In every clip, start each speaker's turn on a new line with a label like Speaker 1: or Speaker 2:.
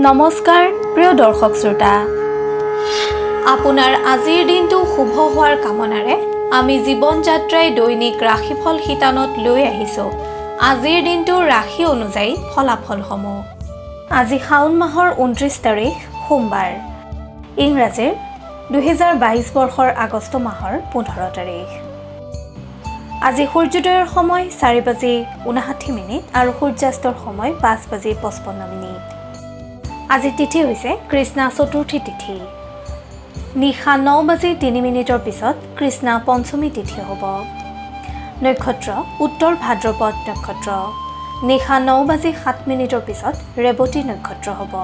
Speaker 1: নমস্কাৰ প্ৰিয় দৰ্শক শ্ৰোতা, আপোনাৰ আজিৰ দিনটো শুভ হোৱাৰ কামনাৰে আমি জীৱন যাত্ৰাই দৈনিক ৰাশিফল শিতানত লৈ আহিছোঁ আজিৰ দিনটোৰ ৰাশি অনুযায়ী ফলাফলসমূহ। আজি শাওণ মাহৰ 29 তাৰিখ সোমবাৰ, ইংৰাজীৰ 2022 বৰ্ষৰ আগষ্ট মাহৰ 15 তাৰিখ। আজি সূৰ্যোদয়ৰ সময় 4:59 আৰু সূৰ্যাস্তৰ সময় 5:55। আজি তিথি হৈছে কৃষ্ণা চতুৰ্থী তিথি। নিশা 9:03 পিছত কৃষ্ণা পঞ্চমী তিথি হ'ব। নক্ষত্ৰ উত্তৰ ভাদ্ৰপদ নক্ষত্ৰ। নিশা 9:07 পিছত ৰেৱতী নক্ষত্ৰ হ'ব।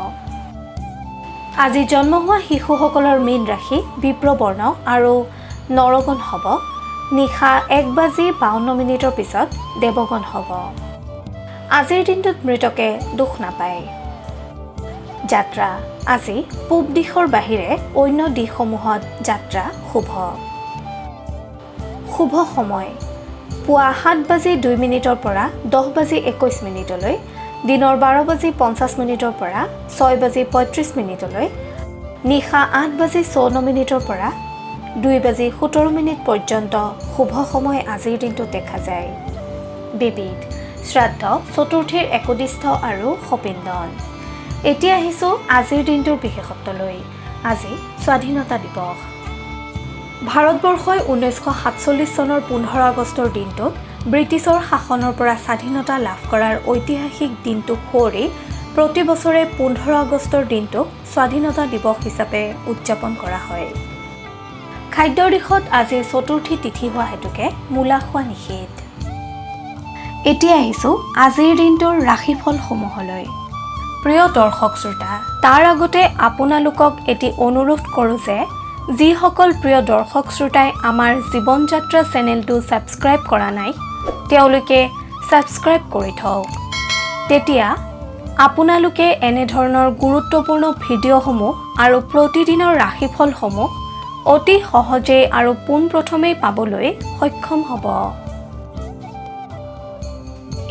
Speaker 1: আজি জন্ম হোৱা শিশুসকলৰ মীন ৰাশি বিপ্ৰবৰ্ণ আৰু নৰগণ হ'ব। নিশা 1:52 পিছত দেৱগণ হ'ব। আজিৰ দিনটোত মৃতকে দুখ নাপায়। যাত্ৰা আজি পূব দিশৰ বাহিৰে অন্য দিশসমূহত যাত্ৰা শুভ। শুভ সময় পুৱা 7:02 পৰা 10:21 দিনৰ 12:50 পৰা 6:35 নিশা 8:54 পৰা 2:17 পৰ্যন্ত শুভ সময় আজিৰ দিনটোত দেখা যায়। বিবিধ শ্ৰাদ্ধ চতুৰ্থীৰ একদিষ্ঠ আৰু সপিন্দন। এতিয়া আহিছোঁ আজিৰ দিনটোৰ বিশেষত্বলৈ। আজি স্বাধীনতা দিৱস। ভাৰতবৰ্ষই 1947 চনৰ 15 আগষ্টৰ দিনটোত ব্ৰিটিছৰ শাসনৰ পৰা স্বাধীনতা লাভ কৰাৰ ঐতিহাসিক দিনটোক সুঁৱৰি প্ৰতি বছৰে 15 আগষ্টৰ দিনটোক স্বাধীনতা দিৱস হিচাপে উদযাপন কৰা হয়। খাদ্যৰ দিশত আজি চতুৰ্থী তিথি হোৱা হেতুকে মূলা খোৱা নিষেধ। এতিয়া আহিছোঁ আজিৰ দিনটোৰ ৰাশিফলসমূহলৈ। প্ৰিয় দৰ্শক শ্ৰোতা, তাৰ আগতে আপোনালোকক এটি অনুৰোধ কৰোঁ যে যিসকল প্ৰিয় দৰ্শক শ্ৰোতাই আমাৰ জীৱন যাত্ৰা চেনেলটো ছাবস্ক্ৰাইব কৰা নাই তেওঁলোকে ছাবস্ক্ৰাইব কৰি থওক। তেতিয়া আপোনালোকে এনেধৰণৰ গুৰুত্বপূৰ্ণ ভিডিঅ'সমূহ আৰু প্ৰতিদিনৰ ৰাশিফলসমূহ অতি সহজে আৰু পোনপ্ৰথমেই পাবলৈ সক্ষম হ'ব।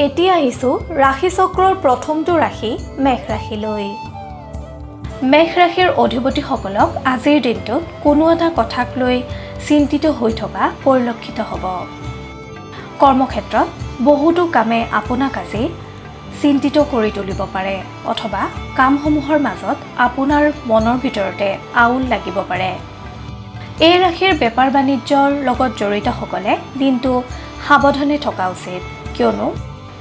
Speaker 1: এতিয়া আহিছোঁ ৰাশিচক্ৰৰ প্ৰথমটো ৰাশি মেষ ৰাশিলৈ। মেষ ৰাশিৰ অধিপতিসকলক আজিৰ দিনটোত কোনো এটা কথাক লৈ চিন্তিত হৈ থকা পৰিলক্ষিত হ'ব। কৰ্মক্ষেত্ৰত বহুতো কামে আপোনাক আজি চিন্তিত কৰি তুলিব পাৰে অথবা কামসমূহৰ মাজত আপোনাৰ মনৰ ভিতৰতে আউল লাগিব পাৰে। এই ৰাশিৰ বেপাৰ বাণিজ্যৰ লগত জড়িতসকলে দিনটো সাৱধানে থকা উচিত, কিয়নো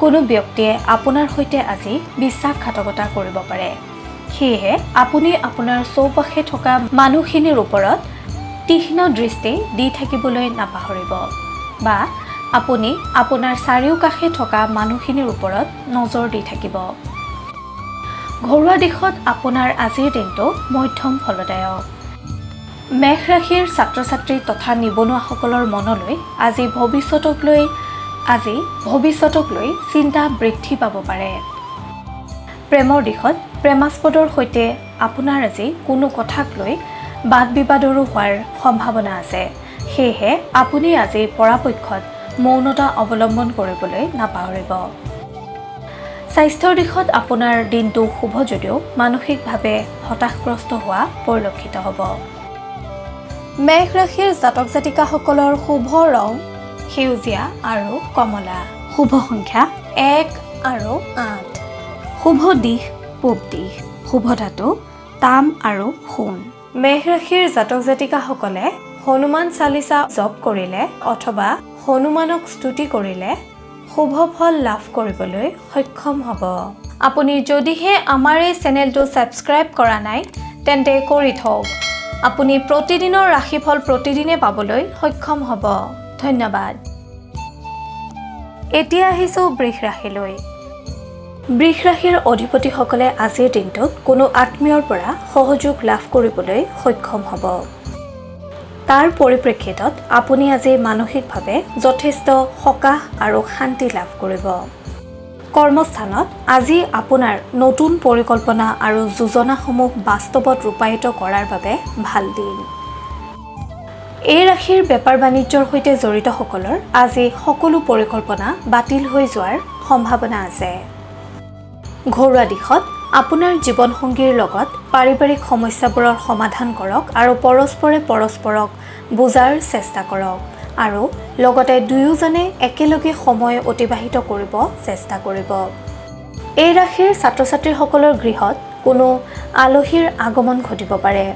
Speaker 1: কোনো ব্যক্তিয়ে আপোনাৰ সৈতে আজি বিশ্বাসঘাতকতা কৰিব পাৰে। সেয়েহে আপুনি আপোনাৰ চৌপাশে থকা মানুহখিনিৰ ওপৰত তীক্ষ্ণ দৃষ্টি দি থাকিবলৈ নাপাহৰিব বা আপুনি আপোনাৰ চাৰিওকাষে থকা মানুহখিনিৰ ওপৰত নজৰ দি থাকিব। ঘৰুৱা দিশত আপোনাৰ আজিৰ দিনটো মধ্যম ফলদায়ক। মেষ ৰাশিৰ ছাত্ৰ ছাত্ৰী তথা নিবনুৱাসকলৰ মনলৈ আজি ভৱিষ্যতক লৈ চিন্তা বৃদ্ধি পাব পাৰে। প্ৰেমৰ দিশত প্ৰেমাস্পদৰ সৈতে আপোনাৰ আজি কোনো কথাক লৈ বাদ বিবাদৰো হোৱাৰ সম্ভাৱনা আছে। সেয়েহে আপুনি আজি পৰাপক্ষত মৌনতা অৱলম্বন কৰিবলৈ নাপাহৰিব। স্বাস্থ্যৰ দিশত আপোনাৰ দিনটো শুভ যদিও মানসিকভাৱে হতাশগ্ৰস্ত হোৱা পৰিলক্ষিত হ'ব। মেষ ৰাশিৰ জাতক জাতিকাসকলৰ শুভ ৰং সেউজীয়া আৰু কমলা। শুভ সংখ্যা 1 আৰু 8। শুভ দিশ পূব দিশ। শুভ ধাতু তাম আৰু সোণ। মেষ ৰাশিৰ জাতক জাতিকাসকলে হনুমান চালিচা জপ কৰিলে অথবা হনুমানক স্তুতি কৰিলে শুভ ফল লাভ কৰিবলৈ সক্ষম হ'ব। আপুনি যদিহে আমাৰ এই চেনেলটো ছাবস্ক্ৰাইব কৰা নাই তেন্তে কৰি থওক। আপুনি প্ৰতিদিনৰ ৰাশিফল প্ৰতিদিনে পাবলৈ সক্ষম হ'ব। ধন্যবাদ। এতিয়া আহিছোঁ বৃষ ৰাশিলৈ। বৃষ ৰাশিৰ অধিপতিসকলে আজিৰ দিনটোত কোনো আত্মীয়ৰ পৰা সহযোগ লাভ কৰিবলৈ সক্ষম হ'ব। তাৰ পৰিপ্ৰেক্ষিতত আপুনি আজি মানসিকভাৱে যথেষ্ট সকাহ আৰু শান্তি লাভ কৰিব। কৰ্মস্থানত আজি আপোনাৰ নতুন পৰিকল্পনা আৰু যোজনাসমূহ বাস্তৱত ৰূপায়িত কৰাৰ বাবে ভাল দিন। এই ৰাশিৰ বেপাৰ বাণিজ্যৰ সৈতে জড়িতসকলৰ আজি সকলো পৰিকল্পনা বাতিল হৈ যোৱাৰ সম্ভাৱনা আছে। ঘৰুৱা দিশত আপোনাৰ জীৱনসংগীৰ লগত পাৰিবাৰিক সমস্যাবোৰৰ সমাধান কৰক আৰু পৰস্পৰক বুজাৰ চেষ্টা কৰক আৰু লগতে দুয়োজনে একেলগে সময় অতিবাহিত কৰিব চেষ্টা কৰিব। এই ৰাশিৰ ছাত্ৰ-ছাত্ৰীসকলৰ গৃহত কোনো আলহীৰ আগমন ঘটিব পাৰে।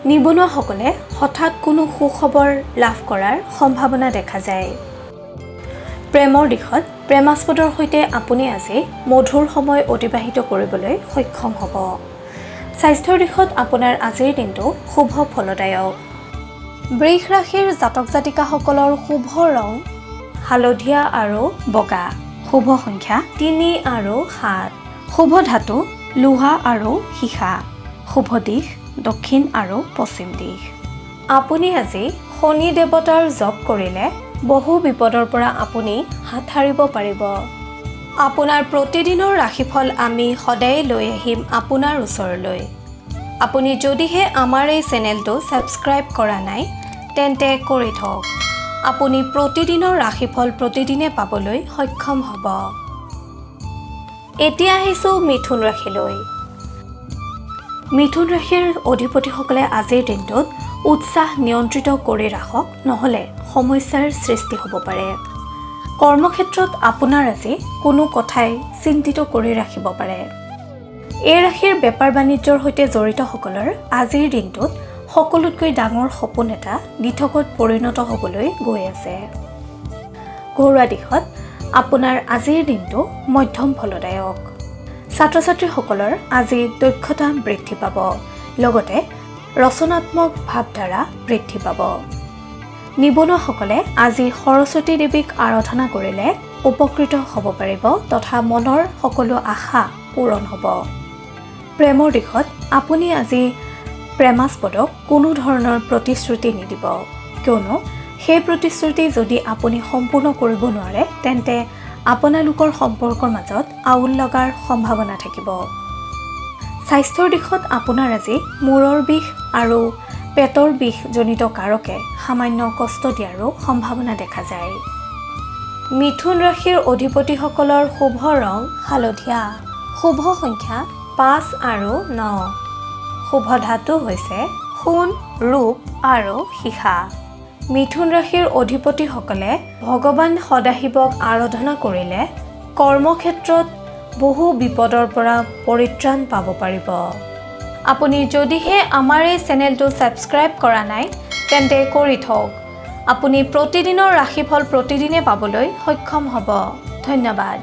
Speaker 1: নিবনুৱাসকলে হঠাৎ কোনো সুখবৰ লাভ কৰাৰ সম্ভাৱনা দেখা যায়। প্ৰেমৰ দিশত প্ৰেমাস্পদৰ সৈতে আপুনি আজি মধুৰ সময় অতিবাহিত কৰিবলৈ সক্ষম হ'ব। স্বাস্থ্যৰ দিশত আপোনাৰ আজিৰ দিনটো শুভ ফলদায়ক। বৃষ ৰাশিৰ জাতক জাতিকাসকলৰ শুভ ৰং হালধীয়া আৰু বগা। শুভ সংখ্যা 3 আৰু 7। শুভ ধাতু লোহা আৰু সীসা। শুভ দিশ দক্ষিণ আৰু পশ্চিম দিশ। আপুনি আজি শনি দেৱতাৰ জপ কৰিলে বহু বিপদৰ পৰা আপুনি হাত সাৰিব পাৰিব। আপোনাৰ প্ৰতিদিনৰ ৰাশিফল আমি সদায় লৈ আহিম আপোনাৰ ওচৰলৈ। আপুনি যদিহে আমাৰ এই চেনেলটো ছাবস্ক্ৰাইব কৰা নাই তেন্তে কৰি থওক। আপুনি প্ৰতিদিনৰ ৰাশিফল প্ৰতিদিনে পাবলৈ সক্ষম হ'ব। এতিয়া আহিছোঁ মিথুন ৰাশিলৈ। মিথুন ৰাশিৰ অধিপতিসকলে আজিৰ দিনটোত উৎসাহ নিয়ন্ত্ৰিত কৰি ৰাখক, নহ'লে সমস্যাৰ সৃষ্টি হ'ব পাৰে। কৰ্মক্ষেত্ৰত আপোনাৰ আজি কোনো কথাই চিন্তিত কৰি ৰাখিব পাৰে। এই ৰাশিৰ বেপাৰ বাণিজ্যৰ সৈতে জড়িতসকলৰ আজিৰ দিনটোত সকলোতকৈ ডাঙৰ সপোন এটা দিঠকত পৰিণত হ'বলৈ গৈ আছে। ঘৰুৱা দিশত আপোনাৰ আজিৰ দিনটো মধ্যম ফলদায়ক। ছাত্ৰ-ছাত্ৰীসকলৰ আজি দক্ষতা বৃদ্ধি পাব, লগতে ৰচনাত্মক ভাৱধাৰা বৃদ্ধি পাব। নিবনুৱাসকলে আজি সৰস্বতী দেৱীক আৰাধনা কৰিলে উপকৃত হ'ব পাৰিব তথা মনৰ সকলো আশা পূৰণ হ'ব। প্ৰেমৰ দিশত আপুনি আজি প্ৰেমাস্পদক কোনো ধৰণৰ প্ৰতিশ্ৰুতি নিদিব, কিয়নো সেই প্ৰতিশ্ৰুতি যদি আপুনি সম্পূৰ্ণ কৰিব নোৱাৰে তেন্তে আপোনালোকৰ সম্পৰ্কৰ মাজত আউল লগাৰ সম্ভাৱনা থাকিব। স্বাস্থ্যৰ দিশত আপোনাৰ আজি মূৰৰ বিষ আৰু পেটৰ বিষজনিত কাৰকে সামান্য কষ্ট দিয়াৰো সম্ভাৱনা দেখা যায়। মিথুন ৰাশিৰ অধিপতিসকলৰ শুভ ৰং হালধীয়া। শুভ সংখ্যা 5 আৰু 9। শুভ ধাতু হৈছে সোণ, ৰূপ আৰু সীসা। মিথুন ৰাশিৰ অধিপতিসকলে ভগৱান সদাশিৱক আৰাধনা কৰিলে কৰ্মক্ষেত্ৰত বহু বিপদৰ পৰা পৰিত্ৰাণ পাব পাৰিব। আপুনি যদিহে আমাৰ এই চেনেলটো ছাবস্ক্ৰাইব কৰা নাই তেন্তে কৰি থওক। আপুনি প্ৰতিদিনৰ ৰাশিফল প্ৰতিদিনে পাবলৈ সক্ষম হ'ব। ধন্যবাদ।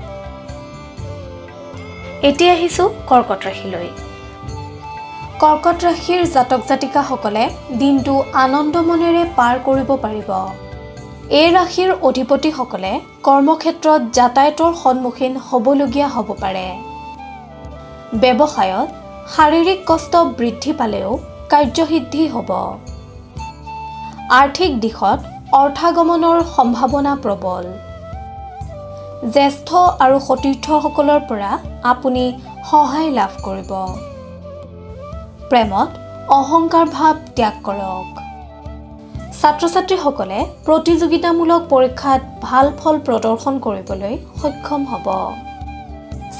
Speaker 1: এতিয়া আহিছোঁ কৰ্কট ৰাশিলৈ। কৰ্কট ৰাশিৰ জাতক জাতিকাসকলে দিনটো আনন্দ মনেৰে পাৰ কৰিব পাৰিব। এই ৰাশিৰ অধিপতিসকলে কৰ্মক্ষেত্ৰত যাতায়াতৰ সন্মুখীন হ'বলগীয়া হ'ব পাৰে। ব্যৱসায়ত শাৰীৰিক কষ্ট বৃদ্ধি পালেও কাৰ্যসিদ্ধি হ'ব। আৰ্থিক দিশত অৰ্থাগমনৰ সম্ভাৱনা প্ৰবল। জ্যেষ্ঠ আৰু সতীৰ্থসকলৰ পৰা আপুনি সহায় লাভ কৰিব। প্ৰেমত অহংকাৰ ভাৱ ত্যাগ কৰক। ছাত্ৰ-ছাত্ৰীসকলে প্ৰতিযোগিতামূলক পৰীক্ষাত ভাল ফল প্ৰদৰ্শন কৰিবলৈ সক্ষম হ'ব।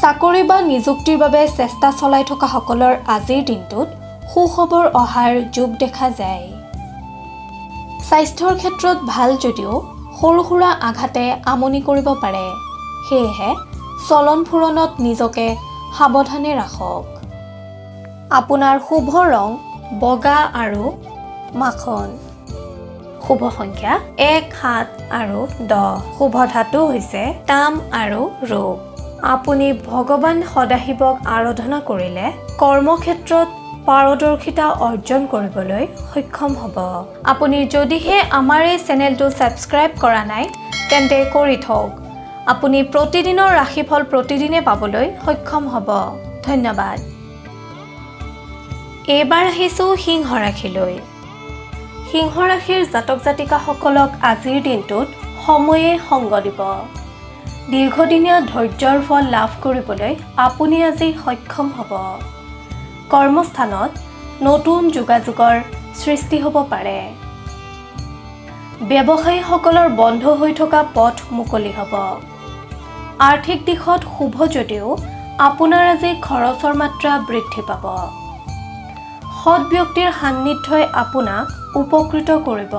Speaker 1: চাকৰি বা নিযুক্তিৰ বাবে চেষ্টা চলাই থকাসকলৰ আজিৰ দিনটোত সুখবৰ অহাৰ যোগ দেখা যায়। স্বাস্থ্যৰ ক্ষেত্ৰত ভাল যদিও সৰু সুৰা আঘাতে আমনি কৰিব পাৰে, সেয়েহে চলন ফুৰণত নিজকে সাৱধানে ৰাখক। আপোনাৰ শুভ ৰং বগা আৰু মাখন। শুভ সংখ্যা 1, 7 আৰু 10। শুভ ধাতু হৈছে তাম আৰু ৰূপ। আপুনি ভগৱান সদাশিৱক আৰাধনা কৰিলে কৰ্মক্ষেত্ৰত পাৰদৰ্শিতা অৰ্জন কৰিবলৈ সক্ষম হ'ব। আপুনি যদিহে আমাৰ এই চেনেলটো ছাবস্ক্ৰাইব কৰা নাই তেন্তে কৰি থওক। আপুনি প্ৰতিদিনৰ ৰাশিফল প্ৰতিদিনে পাবলৈ সক্ষম হ'ব। ধন্যবাদ। এইবাৰ আহিছোঁ সিংহ ৰাশিলৈ। সিংহ ৰাশিৰ জাতক জাতিকাসকলক আজিৰ দিনটোত সময়ে সংগ দিব। দীৰ্ঘদিনীয়া ধৈৰ্যৰ ফল লাভ কৰিবলৈ আপুনি আজি সক্ষম হ'ব। কৰ্মস্থানত নতুন যোগাযোগৰ সৃষ্টি হ'ব পাৰে। ব্যৱসায়ীসকলৰ বন্ধ হৈ থকা পথ মুকলি হ'ব। আৰ্থিক দিশত শুভ যদিও আপোনাৰ আজি খৰচৰ মাত্ৰা বৃদ্ধি পাব। সৎ ব্যক্তিৰ সান্নিধ্যই আপোনাক উপকৃত কৰিব।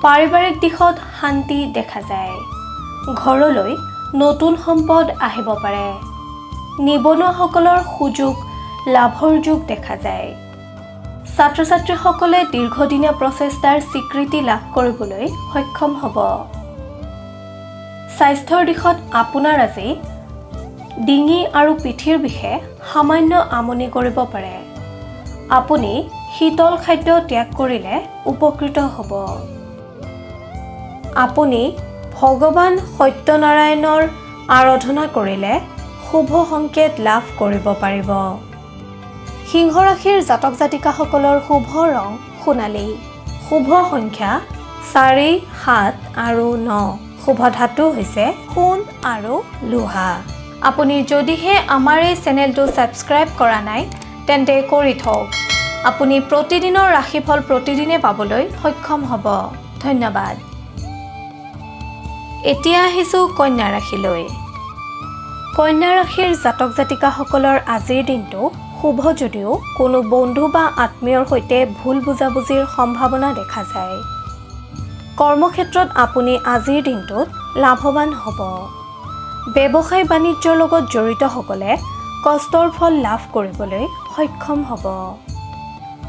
Speaker 1: পাৰিবাৰিক দিশত শান্তি দেখা যায়। ঘৰলৈ নতুন সম্পদ আহিব পাৰে। নিবনুৱাসকলৰ সুযোগ লাভৰ যোগ দেখা যায়। ছাত্ৰ-ছাত্ৰীসকলে দীৰ্ঘদিনীয়া প্ৰচেষ্টাৰ স্বীকৃতি লাভ কৰিবলৈ সক্ষম হ'ব। স্বাস্থ্যৰ দিশত আপোনাৰ আজি ডিঙি আৰু পিঠিৰ বিষে সামান্য আমনি কৰিব পাৰে। আপুনি শীতল খাদ্য ত্যাগ কৰিলে উপকৃত হ'ব। আপুনি ভগৱান সত্যনাৰায়ণৰ আৰাধনা কৰিলে শুভ সংকেত লাভ কৰিব পাৰিব। সিংহ ৰাশিৰ জাতক জাতিকাসকলৰ শুভ ৰং সোণালী। শুভ সংখ্যা 4, 7 আৰু 9। শুভ ধাতু হৈছে সোণ আৰু লোহা। আপুনি যদিহে আমাৰ এই চেনেলটো ছাবস্ক্ৰাইব কৰা নাই তেন্তে কৰি থওক। আপুনি প্ৰতিদিনৰ ৰাশিফল প্ৰতিদিনে পাবলৈ সক্ষম হ'ব। ধন্যবাদ। এতিয়া আহিছোঁ কন্যা ৰাশিলৈ। কন্যা ৰাশিৰ জাতক জাতিকাসকলৰ আজিৰ দিনটো শুভ যদিও কোনো বন্ধু বা আত্মীয়ৰ সৈতে ভুল বুজাবুজিৰ সম্ভাৱনা দেখা যায়। কৰ্মক্ষেত্ৰত আপুনি আজিৰ দিনটোত লাভৱান হ'ব। ব্যৱসায় বাণিজ্যৰ লগত জড়িতসকলে কষ্টৰ ফল লাভ কৰিবলৈ সক্ষম হ'ব।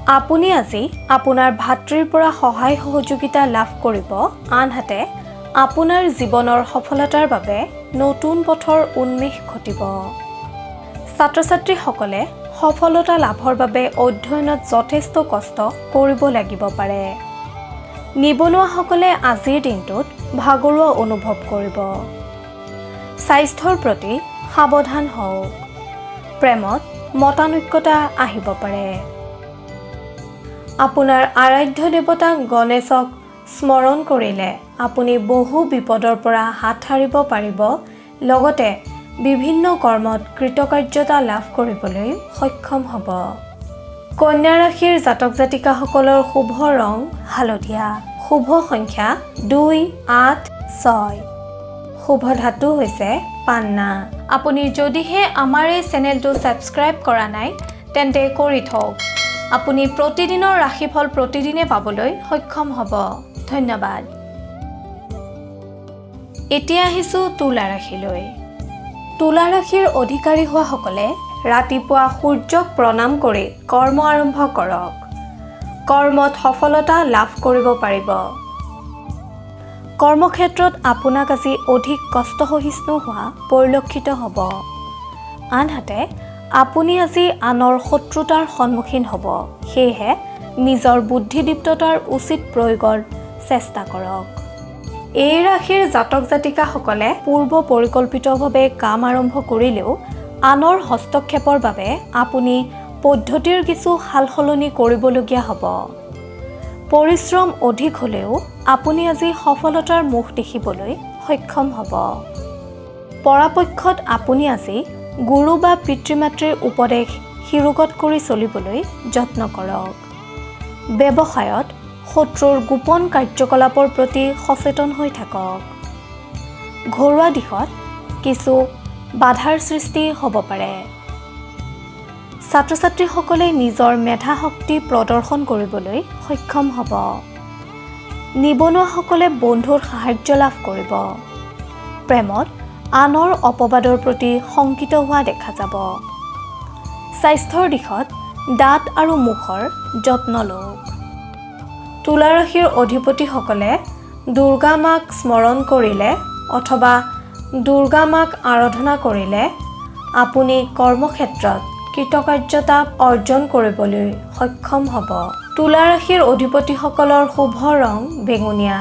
Speaker 1: আপুনি আজি আপোনাৰ ভাতৃৰ পৰা সহায় সহযোগিতা লাভ কৰিব। আনহাতে আপোনাৰ জীৱনৰ সফলতাৰ বাবে নতুন পথৰ উন্মেষ ঘটিব। ছাত্ৰ-ছাত্ৰীসকলে সফলতা লাভৰ বাবে অধ্যয়নত যথেষ্ট কষ্ট কৰিব লাগিব পাৰে। নিবনুৱাসকলে আজিৰ দিনটোত ভাগৰুৱা অনুভৱ কৰিব। স্বাস্থ্যৰ প্ৰতি সাৱধান হওক। প্ৰেমত মতানৈক্যতা আহিব পাৰে। আপোনাৰ আৰাধ্য দেৱতা গণেশক স্মৰণ কৰিলে আপুনি বহু বিপদৰ পৰা হাত সাৰিব পাৰিব। লগতে বিভিন্ন কৰ্মত কৃতকাৰ্যতা লাভ কৰিবলৈ সক্ষম হ'ব। কন্যা ৰাশিৰ জাতক জাতিকাসকলৰ শুভ ৰং হালধীয়া। শুভ সংখ্যা 2, 8, 6। শুভ ধাতু হৈছে পান্না। আপুনি যদিহে আমাৰ এই চেনেলটো ছাবস্ক্ৰাইব কৰা নাই তেন্তে কৰি থওক। আপুনি প্ৰতিদিনৰ ৰাশিফল প্ৰতিদিনে পাবলৈ সক্ষম হ'ব। ধন্যবাদ। এতিয়া আহিছোঁ তুলা ৰাশিলৈ। তুলা ৰাশিৰ অধিকাৰী হোৱাসকলে ৰাতিপুৱা সূৰ্যক প্ৰণাম কৰি কৰ্ম আৰম্ভ কৰক। কৰ্মত সফলতা লাভ কৰিব পাৰিব। কৰ্মক্ষেত্ৰত আপোনাক আজি অধিক কষ্টসহিষ্ণু হোৱা পৰিলক্ষিত হ'ব। আনহাতে আপুনি আজি আনৰ শত্ৰুতাৰ সন্মুখীন হ'ব। সেয়েহে নিজৰ বুদ্ধিদীপ্ততাৰ উচিত প্ৰয়োগৰ চেষ্টা কৰক। এই ৰাশিৰ জাতক জাতিকাসকলে পূৰ্ব পৰিকল্পিতভাৱে কাম আৰম্ভ কৰিলেও আনৰ হস্তক্ষেপৰ বাবে আপুনি পদ্ধতিৰ কিছু সালসলনি কৰিবলগীয়া হ'ব। পৰিশ্ৰম অধিক হ'লেও আপুনি আজি সফলতাৰ মুখ দেখিবলৈ সক্ষম হ'ব। পৰাপক্ষত আপুনি আজি গুৰু বা পিতৃ-মাতৃৰ উপদেশ শিৰোগত কৰি চলিবলৈ যত্ন কৰক। ব্যৱসায়ত শত্ৰুৰ গোপন কাৰ্যকলাপৰ প্ৰতি সচেতন হৈ থাকক। ঘৰুৱা দিশত কিছু বাধাৰ সৃষ্টি হ'ব পাৰে। ছাত্ৰ-ছাত্ৰীসকলে নিজৰ মেধা শক্তি প্ৰদৰ্শন কৰিবলৈ সক্ষম হ'ব। নিবনুৱাসকলে বন্ধুৰ সাহায্য লাভ কৰিব। প্ৰেমত আনৰ অপবাদৰ প্ৰতি শংকিত হোৱা দেখা যাব। স্বাস্থ্যৰ দিশত দাঁত আৰু মুখৰ যত্ন লওক। তুলা ৰাশিৰ অধিপতিসকলে দুৰ্গা মাক স্মৰণ কৰিলে অথবা দুৰ্গা মাক আৰাধনা কৰিলে আপুনি কৰ্মক্ষেত্ৰত কৃতকাৰ্যতা অৰ্জন কৰিবলৈ সক্ষম হ'ব। তুলা ৰাশিৰ অধিপতিসকলৰ শুভ ৰং বেঙুনীয়া।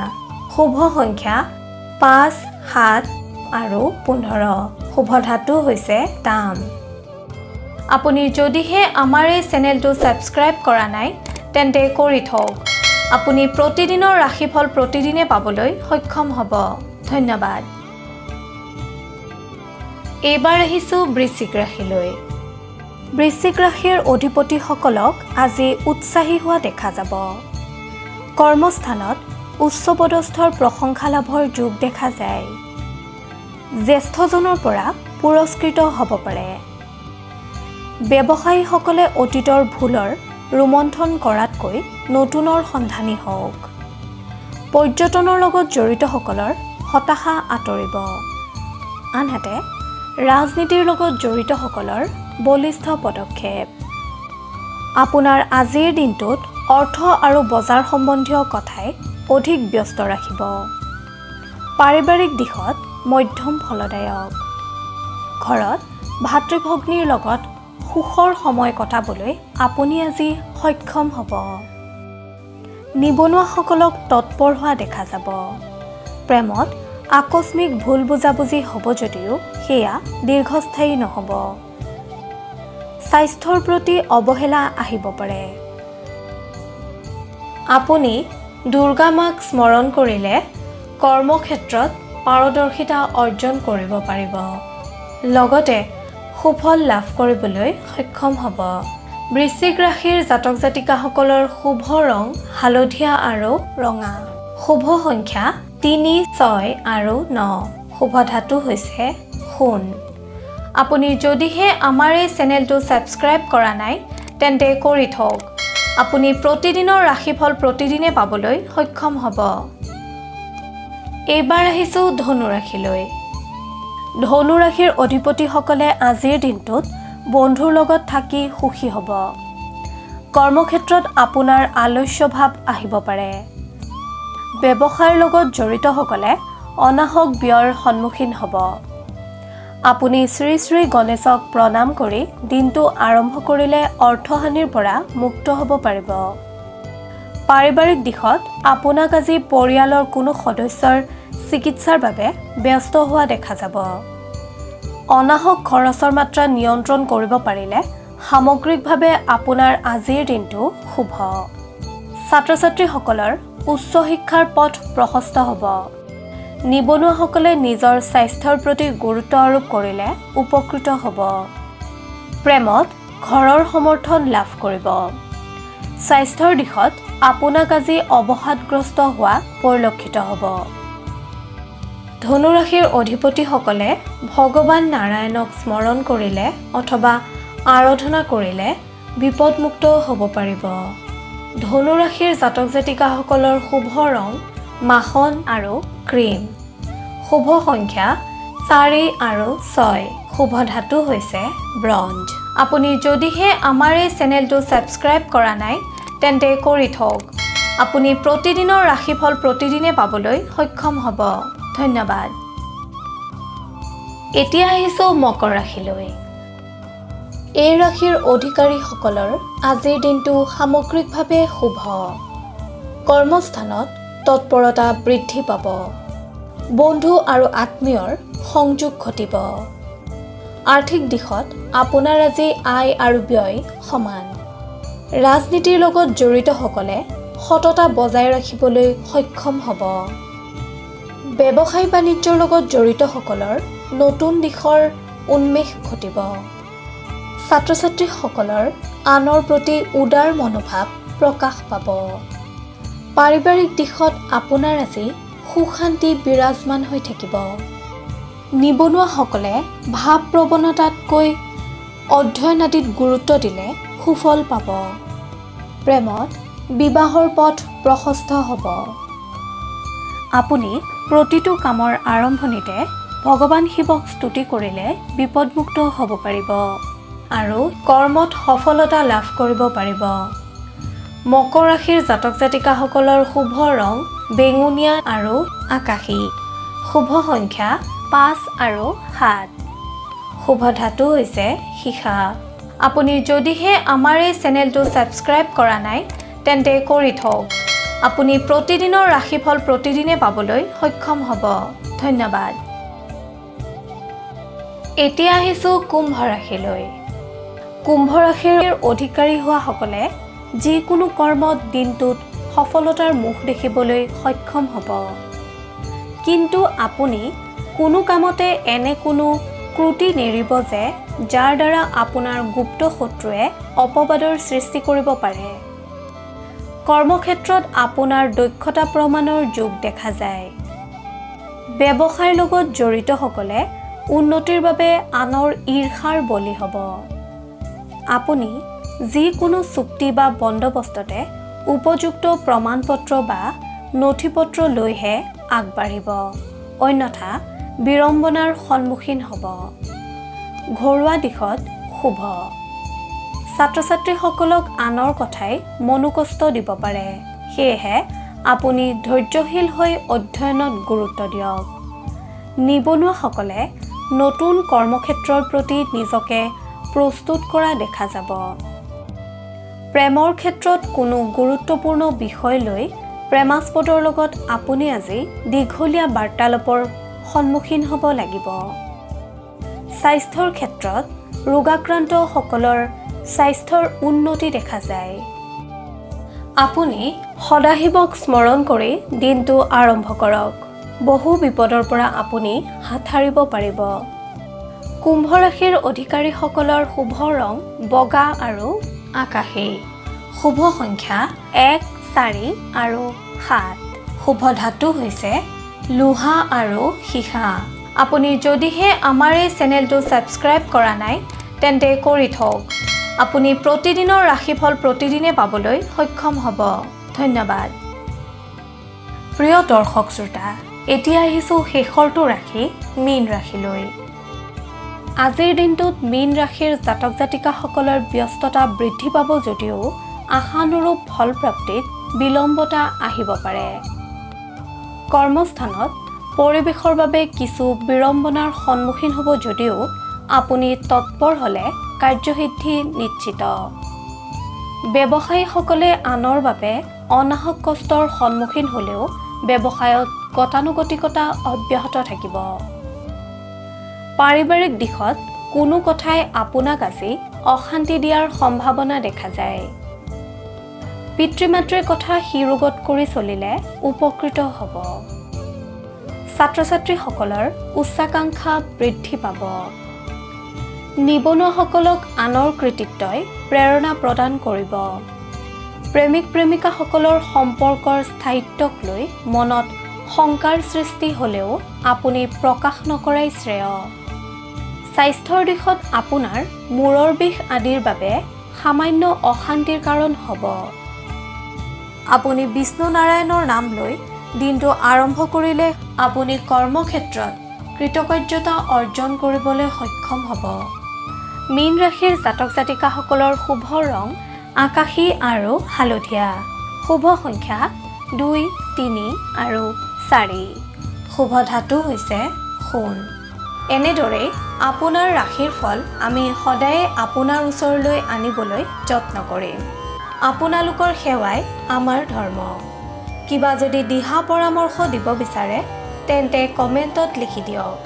Speaker 1: শুভ সংখ্যা 5, 7 আৰু 15। শুভ ধাতু হৈছে তাম। আপুনি যদিহে আমাৰ এই চেনেলটো ছাবস্ক্ৰাইব কৰা নাই তেন্তে কৰি থওক। আপুনি প্ৰতিদিনৰ ৰাশিফল প্ৰতিদিনে পাবলৈ সক্ষম হ'ব। ধন্যবাদ। এইবাৰ আহিছোঁ বৃশ্চিক ৰাশিলৈ। বৃশ্চিক ৰাশিৰ অধিপতিসকলক আজি উৎসাহী হোৱা দেখা যাব। কৰ্মস্থানত উচ্চপদস্থৰ প্ৰশংসা লাভৰ যোগ দেখা যায়। জ্যেষ্ঠজনৰ পৰা পুৰস্কৃত হ'ব পাৰে। ব্যৱসায়ীসকলে অতীতৰ ভুলৰ ৰোমন্থন কৰাতকৈ নতুনৰ সন্ধানী হওক। পৰ্যটনৰ লগত জড়িতসকলৰ হতাশা আঁতৰিব। আনহাতে ৰাজনীতিৰ লগত জড়িতসকলৰ বলিষ্ঠ পদক্ষেপ। আপোনাৰ আজিৰ দিনটোত অৰ্থ আৰু বজাৰ সম্বন্ধীয় কথাই অধিক ব্যস্ত ৰাখিব। পাৰিবাৰিক দিশত মধ্যম ফলদায়ক। ঘৰত ভাতৃ-ভগ্নীৰ লগত সুখৰ সময় কটাবলৈ আপুনি আজি সক্ষম হ'ব। নিবনুৱাসকলক তৎপৰ হোৱা দেখা যাব। প্ৰেমত আকস্মিক ভুল বুজাবুজি হ'ব যদিও সেয়া দীৰ্ঘস্থায়ী নহ'ব। স্বাস্থ্যৰ প্ৰতি অৱহেলা আহিব পাৰে। আপুনি দুৰ্গা মাক স্মৰণ কৰিলে কৰ্মক্ষেত্ৰত পাৰদৰ্শিতা অৰ্জন কৰিব পাৰিব। লগতে সুফল লাভ কৰিবলৈ সক্ষম হ'ব। বৃশ্চিক ৰাশিৰ জাতক জাতিকাসকলৰ শুভ ৰং হালধীয়া আৰু ৰঙা। শুভ সংখ্যা 3, 6 আৰু 9। শুভ ধাতু হৈছে সোণ। আপুনি যদিহে আমাৰ এই চেনেলটো ছাবস্ক্ৰাইব কৰা নাই তেন্তে কৰি থওক। আপুনি প্ৰতিদিনৰ ৰাশিফল প্ৰতিদিনে পাবলৈ সক্ষম হ'ব। এইবাৰ আহিছোঁ ধনু ৰাশিলৈ। ধনু ৰাশিৰ অধিপতিসকলে আজিৰ দিনটোত বন্ধুৰ লগত থাকি সুখী হ'ব। কৰ্মক্ষেত্ৰত আপোনাৰ আলস্য ভাৱ আহিব পাৰে। ব্যৱসায়ৰ লগত জড়িতসকলে অনাহক ব্যয়ৰ সন্মুখীন হ'ব। আপুনি শ্ৰী শ্ৰী গণেশক প্ৰণাম কৰি দিনটো আৰম্ভ কৰিলে অৰ্থহানিৰ পৰা মুক্ত হ'ব পাৰিব। পাৰিবাৰিক দিশত আপোনাক আজি পৰিয়ালৰ কোনো সদস্যৰ চিকিৎসাৰ বাবে ব্যস্ত হোৱা দেখা যাব। অনাহক খৰচৰ মাত্ৰা নিয়ন্ত্ৰণ কৰিব পাৰিলে সামগ্ৰিকভাৱে আপোনাৰ আজিৰ দিনটো শুভ। ছাত্ৰ-ছাত্ৰীসকলৰ উচ্চ শিক্ষাৰ পথ প্ৰশস্ত হ'ব। নিবনুৱাসকলে নিজৰ স্বাস্থ্যৰ প্ৰতি গুৰুত্ব আৰোপ কৰিলে উপকৃত হ'ব। প্ৰেমত ঘৰৰ সমৰ্থন লাভ কৰিব। স্বাস্থ্যৰ দিশত আপোনাক আজি অৱসাদগ্ৰস্ত হোৱা পৰিলক্ষিত হ'ব। ধনু ৰাশিৰ অধিপতিসকলে ভগৱান নাৰায়ণক স্মৰণ কৰিলে অথবা আৰাধনা কৰিলে বিপদমুক্ত হ'ব পাৰিব। ধনু ৰাশিৰ জাতক জাতিকাসকলৰ শুভ ৰং মাখন আৰু ক্ৰীম। শুভ সংখ্যা 4 আৰু 6। শুভ ধাতু হৈছে ব্ৰঞ্জ। আপুনি যদিহে আমাৰ এই চেনেলটো ছাবস্ক্ৰাইব কৰা নাই তেন্তে কৰি থওক। আপুনি প্ৰতিদিনৰ ৰাশিফল প্ৰতিদিনে পাবলৈ সক্ষম হ'ব। ধন্যবাদ। এতিয়া আহিছোঁ মকৰ ৰাশিলৈ। এই ৰাশিৰ অধিকাৰীসকলৰ আজিৰ দিনটো সামগ্ৰিকভাৱে শুভ। কৰ্মস্থানত তৎপৰতা বৃদ্ধি পাব। বন্ধু আৰু আত্মীয়ৰ সংযোগ ঘটিব। আৰ্থিক দিশত আপোনাৰ আজি আয় আৰু ব্যয় সমান। ৰাজনীতিৰ লগত জড়িতসকলে সততা বজাই ৰাখিবলৈ সক্ষম হ'ব। ব্যৱসায় বাণিজ্যৰ লগত জড়িতসকলৰ নতুন দিশৰ উন্মেষ ঘটিব। ছাত্ৰ-ছাত্ৰীসকলৰ আনৰ প্ৰতি উদাৰ মনোভাৱ প্ৰকাশ পাব। পাৰিবাৰিক দিশত আপোনাৰ আজি সুখ-শান্তি বিৰাজমান হৈ থাকিব। নিবনুৱাসকলে ভাৱ প্ৰৱণতাতকৈ অধ্যয়ন আদিত গুৰুত্ব দিলে সুফল পাব। প্ৰেমত বিবাহৰ পথ প্ৰশস্ত হ'ব। আপুনি প্ৰতিটো কামৰ আৰম্ভণিতে ভগৱান শিৱক স্তুতি কৰিলে বিপদমুক্ত হ'ব পাৰিব আৰু কৰ্মত সফলতা লাভ কৰিব পাৰিব। মকৰ ৰাশিৰ জাতক জাতিকাসকলৰ শুভ ৰং বেঙুনীয়া আৰু আকাশী। শুভ সংখ্যা 5 আৰু 7। শুভ ধাতু হৈছে সীসা। আপুনি যদিহে আমাৰ এই চেনেলটো ছাবস্ক্ৰাইব কৰা নাই তেন্তে কৰি থওক। আপুনি প্ৰতিদিনৰ ৰাশিফল প্ৰতিদিনে পাবলৈ সক্ষম হ'ব। ধন্যবাদ। এতিয়া আহিছোঁ কুম্ভ ৰাশিলৈ। কুম্ভ ৰাশিৰ অধিকাৰী হোৱাসকলে যিকোনো কৰ্মত দিনটোত সফলতাৰ মুখ দেখিবলৈ সক্ষম হ'ব। কিন্তু আপুনি কোনো কামতে এনে কোনো ক্ৰুটি নেৰিব যে যাৰ দ্বাৰা আপোনাৰ গুপ্ত শত্ৰুৱে অপবাদৰ সৃষ্টি কৰিব পাৰে। কৰ্মক্ষেত্ৰত আপোনাৰ দক্ষতা প্ৰমাণৰ যোগ দেখা যায়। ব্যৱসায়ৰ লগত জড়িতসকলে উন্নতিৰ বাবে আনৰ ঈৰ্ষাৰ বলি হ'ব। আপুনি যিকোনো চুক্তি বা বন্দোবস্ততে উপযুক্ত প্ৰমাণপত্ৰ বা নথিপত্ৰ লৈহে আগবাঢ়িব, অন্যথা বিড়ম্বনাৰ সন্মুখীন হ'ব। ঘৰুৱা দিশত শুভ। ছাত্ৰ-ছাত্ৰীসকলক আনৰ কথাই মনোকষ্ট দিব পাৰে, সেয়েহে আপুনি ধৈৰ্যশীল হৈ অধ্যয়নত গুৰুত্ব দিয়ক। নিবনুৱাসকলে নতুন কৰ্মক্ষেত্ৰৰ প্ৰতি নিজকে প্ৰস্তুত কৰা দেখা যাব। প্ৰেমৰ ক্ষেত্ৰত কোনো গুৰুত্বপূৰ্ণ বিষয় লৈ প্ৰেমাস্পদৰ লগত আপুনি আজি দীঘলীয়া বাৰ্তালাপৰ সন্মুখীন হ'ব লাগিব। স্বাস্থ্যৰ ক্ষেত্ৰত ৰোগাক্ৰান্তসকলৰ স্বাস্থ্যৰ উন্নতি দেখা যায়। আপুনি সদাশিৱক স্মৰণ কৰি দিনটো আৰম্ভ কৰক। বহু বিপদৰ পৰা আপুনি হাত সাৰিব পাৰিব। কুম্ভ ৰাশিৰ অধিকাৰীসকলৰ শুভ ৰং বগা আৰু আকাশী। শুভ সংখ্যা 1, 4 আৰু 7। শুভ ধাতু হৈছে লোহা আৰু সীসা। আপুনি যদিহে আমাৰ এই চেনেলটো ছাবস্ক্ৰাইব কৰা নাই তেন্তে কৰি থওক। আপুনি প্ৰতিদিনৰ ৰাশিফল প্ৰতিদিনে পাবলৈ সক্ষম হ'ব। ধন্যবাদ। প্ৰিয় দৰ্শক শ্ৰোতা, এতিয়া আহিছোঁ শেষৰটো ৰাশি মীন ৰাশিলৈ। আজিৰ দিনটোত মীন ৰাশিৰ জাতক জাতিকাসকলৰ ব্যস্ততা বৃদ্ধি পাব যদিও আশানুৰূপ ফলপ্ৰাপ্তিত বিলম্বতা আহিব পাৰে। কৰ্মস্থানত পৰিৱেশৰ বাবে কিছু বিড়ম্বনাৰ সন্মুখীন হ'ব যদিও আপুনি তৎপৰ হ'লে কাৰ্যসিদ্ধি নিশ্চিত। ব্যৱসায়ীসকলে আনৰ বাবে অনাহক কষ্টৰ সন্মুখীন হ'লেও ব্যৱসায়ত গতানুগতিকতা অব্যাহত থাকিব। পাৰিবাৰিক দিশত কোনো কথাই আপোনাক আজি অশান্তি দিয়াৰ সম্ভাৱনা দেখা যায়। পিতৃ-মাতৃৰ কথা শিৰোগত কৰি চলিলে উপকৃত হ'ব। ছাত্ৰ-ছাত্ৰীসকলৰ উচ্চাকাংক্ষা বৃদ্ধি পাব। নিবনুৱাসকলক আনৰ কৃতিত্বই প্ৰেৰণা প্ৰদান কৰিব। প্ৰেমিক-প্ৰেমিকাসকলৰ সম্পৰ্কৰ স্থায়িত্বক লৈ মনত শংকাৰ সৃষ্টি হ'লেও আপুনি প্ৰকাশ নকৰাই শ্ৰেয়। স্বাস্থ্যৰ দিশত আপোনাৰ মূৰৰ বিষ আদিৰ বাবে সামান্য অশান্তিৰ কাৰণ হ'ব। আপুনি বিষ্ণু নাৰায়ণৰ নাম লৈ দিনটো আৰম্ভ কৰিলে আপুনি কৰ্মক্ষেত্ৰত কৃতকাৰ্যতা অৰ্জন কৰিবলৈ সক্ষম হ'ব। মীন ৰাশিৰ জাতক জাতিকাসকলৰ শুভ ৰং আকাশী আৰু হালধীয়া। শুভ সংখ্যা 2, 3 আৰু 4। শুভ ধাতু হৈছে সোণ। এনেদৰেই আপোনাৰ ৰাশিৰ ফল আমি সদায়ে আপোনাৰ ওচৰলৈ আনিবলৈ যত্ন কৰিম। আপোনালোকৰ সেৱাই আমাৰ ধৰ্ম। কিবা যদি দিহা পৰামৰ্শ দিব বিচাৰে তেন্তে কমেণ্টত লিখি দিয়ক।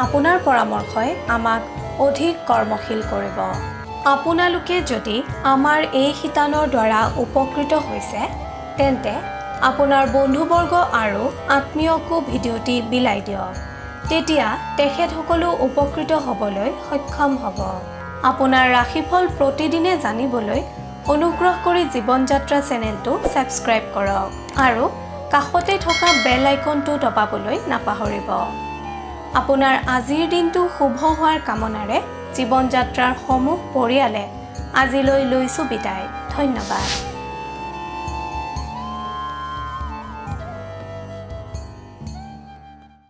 Speaker 1: আপোনাৰ পৰামৰ্শই আমাক অধিক কৰ্মশীল কৰিব। আপোনালোকে যদি আমাৰ এই শিতানৰ দ্বাৰা উপকৃত হৈছে তেন্তে আপোনাৰ বন্ধুবৰ্গ আৰু আত্মীয়কো ভিডিঅ'টি বিলাই দিয়ক। তেতিয়া তেখেতসকলো উপকৃত হ'বলৈ সক্ষম হ'ব। আপোনাৰ ৰাশিফল প্ৰতিদিনে জানিবলৈ অনুগ্ৰহ কৰি জীৱন যাত্ৰা চেনেলটো ছাবস্ক্ৰাইব কৰক আৰু কাষতে থকা বেল আইকনটো দবাবলৈ নাপাহৰিব। আপোনাৰ আজিৰ দিনটো শুভ হোৱাৰ কামনাৰে জীৱন যাত্ৰাৰ সমূহ পৰিয়ালে আজিলৈ লৈছোঁ বিদায়। ধন্যবাদ।